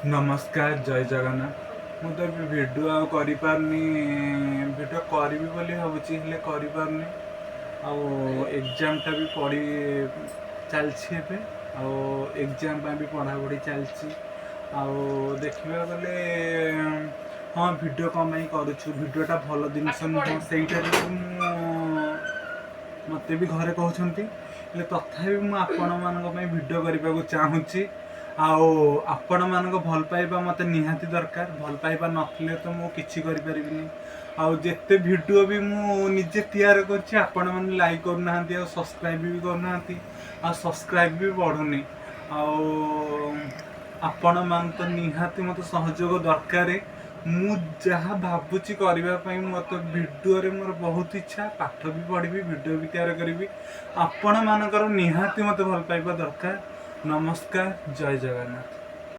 नमस्कार जय जगन्नाथ। मुझे तो भिडियो आ करी भिडियो करी बोली भावुची हेले करी पारनी। आउ एग्जाम टा भी पढ़ी चलछि एबे। आउ एग्जाम भी पढ़ापढ़ी चलछि। आउ देखिबा गले हाँ भिडियो कमाई करूछु भिडियोटा भल जिनस नुह सेटा मत भी घरे कहते तथापि मुझे भिडियो करने को चाहूँगी। आपण मानक भल पाइबा मत निहाती दरकार। भल पाइबा नथिले तो मु किछि करि परिबिनी। आउ जेते भिडियो भी मु निजे तैयार करछि आपण माने लाइक करना आ सब्सक्राइब भी करना आ सब्सक्राइब भी बढ़ुनी। आउ आपण मान तो निहाती मत सहयोग दरकार। मु जहाँ भावुची करने मत भिडियो रे मोर बहुत इच्छा। पाठ भी पढ़ी भिडियो भी तैयार करी। आपण मानकर निहाती मत भल पाइबा दरकार। नमस्कार जय जगन्नाथ।